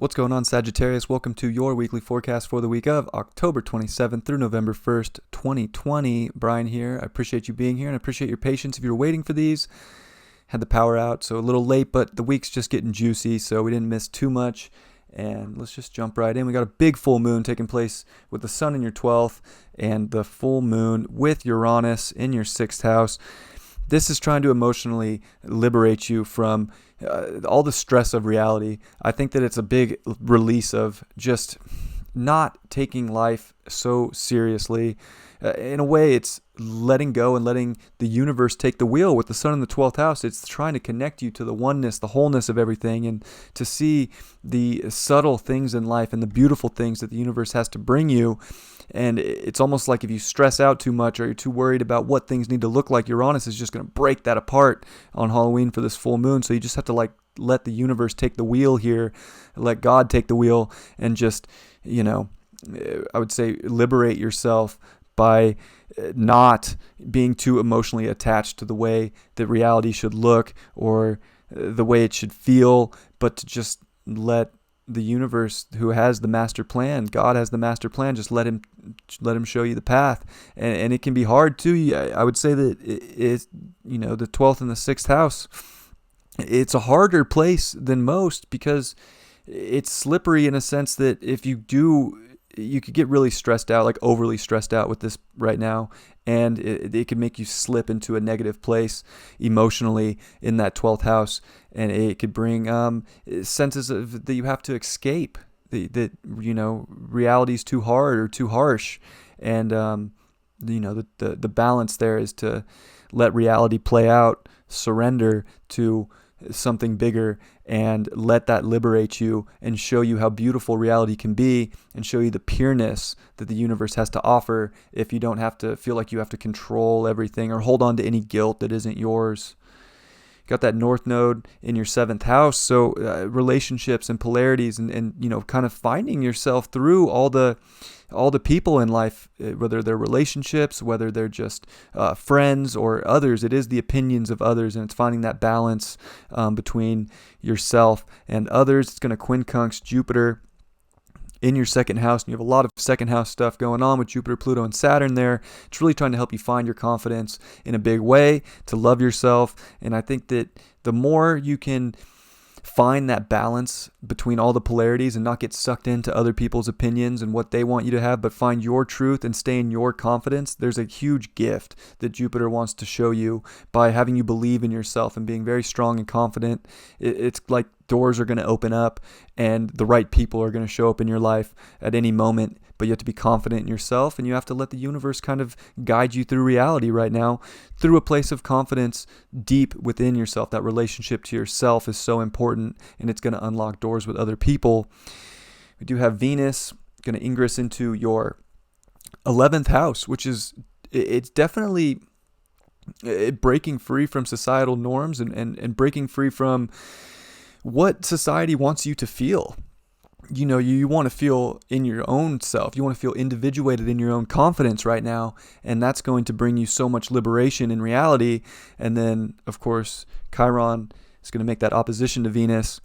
What's going on, Sagittarius? Welcome to your weekly forecast for the week of October 27th through November 1st, 2020. Brian here. I appreciate you being here and I appreciate your patience if you were waiting for these. Had the power out, so a little late, but the week's just getting juicy, so we didn't miss too much. And let's just jump right in. We got a big full moon taking place with the sun in your 12th and the full moon with Uranus in your 6th house. This is trying to emotionally liberate you from all the stress of reality. I think that it's a big release of just not taking life so seriously. In a way, it's letting go and letting the universe take the wheel. With the sun in the 12th house, it's trying to connect you to the oneness, the wholeness of everything, and to see the subtle things in life and the beautiful things that the universe has to bring you. And it's almost like if you stress out too much or you're too worried about what things need to look like, Uranus is just going to break that apart on Halloween for this full moon. So you just have to let the universe take the wheel here, let God take the wheel, and just, I would say liberate yourself by not being too emotionally attached to the way that reality should look or the way it should feel, but to just let the universe, who has the master plan, God has the master plan, just let him show you the path. And it can be hard too. I would say that it's, the 12th and the 6th house, it's a harder place than most because it's slippery in a sense that if you could get really stressed out, like overly stressed out with this right now, and it could make you slip into a negative place emotionally in that 12th house, and it could bring senses that you have to escape, that reality's too hard or too harsh, and the balance there is to let reality play out, surrender to something bigger, and let that liberate you and show you how beautiful reality can be and show you the pureness that the universe has to offer if you don't have to feel like you have to control everything or hold on to any guilt that isn't yours. You got that North Node in your 7th house, so relationships and polarities and kind of finding yourself through all the people in life, whether they're relationships, whether they're just friends or others. It is the opinions of others, and it's finding that balance between yourself and others. It's going to quincunx Jupiter in your 2nd house, and you have a lot of 2nd house stuff going on with Jupiter, Pluto, and Saturn there. It's really trying to help you find your confidence in a big way, to love yourself. And I think that the more you can find that balance between all the polarities and not get sucked into other people's opinions and what they want you to have, but find your truth and stay in your confidence, there's a huge gift that Jupiter wants to show you by having you believe in yourself and being very strong and confident. It's like doors are going to open up and the right people are going to show up in your life at any moment, but you have to be confident in yourself, and you have to let the universe kind of guide you through reality right now through a place of confidence deep within yourself. That relationship to yourself is so important, and it's going to unlock doors with other people. We do have Venus going to ingress into your 11th house, which is, it's definitely breaking free from societal norms and breaking free from what society wants you to feel. You want to feel in your own self. You want to feel individuated in your own confidence right now. And that's going to bring you so much liberation in reality. And then, of course, Chiron is going to make that opposition to Venus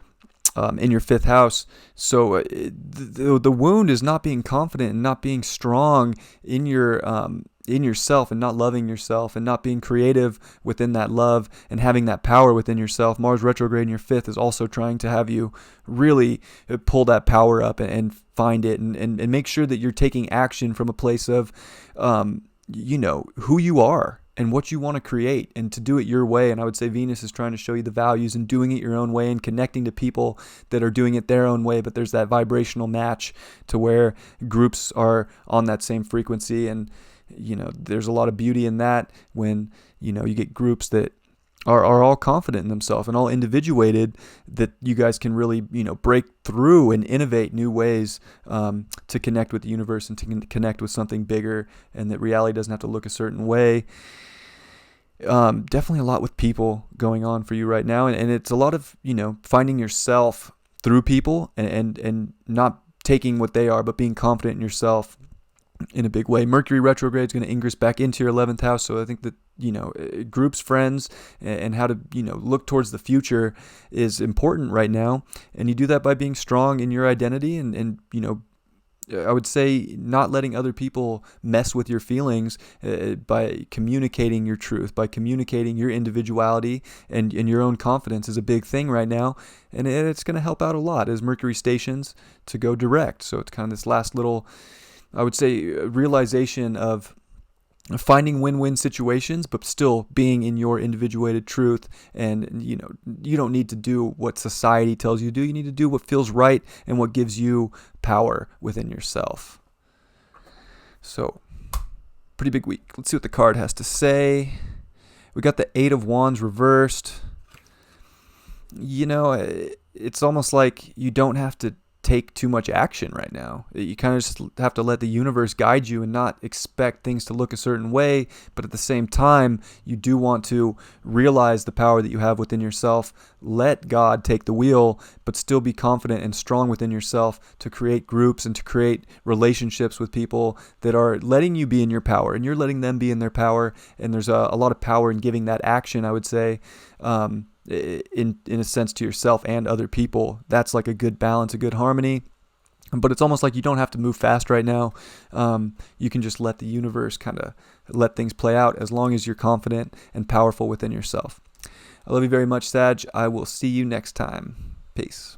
in your 5th house. So the wound is not being confident and not being strong in yourself and not loving yourself and not being creative within that love and having that power within yourself. Mars retrograde in your 5th is also trying to have you really pull that power up and find it and make sure that you're taking action from a place of, who you are and what you want to create and to do it your way. And I would say Venus is trying to show you the values and doing it your own way and connecting to people that are doing it their own way. But there's that vibrational match to where groups are on that same frequency. And there's a lot of beauty in that when, you get groups that are all confident in themselves and all individuated, that you guys can really, break through and innovate new ways to connect with the universe and to connect with something bigger, and that reality doesn't have to look a certain way. Definitely a lot with people going on for you right now. And it's a lot of, finding yourself through people and not taking what they are, but being confident in yourself in a big way. Mercury retrograde is going to ingress back into your 11th house. So I think that, groups, friends, and how to, look towards the future is important right now. And you do that by being strong in your identity and I would say not letting other people mess with your feelings by communicating your truth, by communicating your individuality and your own confidence is a big thing right now. And it's going to help out a lot as Mercury stations to go direct. So it's kind of this last little, I would say, realization of finding win-win situations, but still being in your individuated truth. And, you don't need to do what society tells you to do. You need to do what feels right and what gives you power within yourself. So, pretty big week. Let's see what the card has to say. We got the 8 of Wands reversed. It's almost like you don't have to take too much action right now. You kind of just have to let the universe guide you and not expect things to look a certain way. But at the same time, you do want to realize the power that you have within yourself. Let God take the wheel, but still be confident and strong within yourself to create groups and to create relationships with people that are letting you be in your power and you're letting them be in their power. And there's a lot of power in giving that action, I would say. In a sense to yourself and other people. That's like a good balance, a good harmony. But it's almost like you don't have to move fast right now. You can just let the universe kind of let things play out as long as you're confident and powerful within yourself. I love you very much, Sag. I will see you next time. Peace.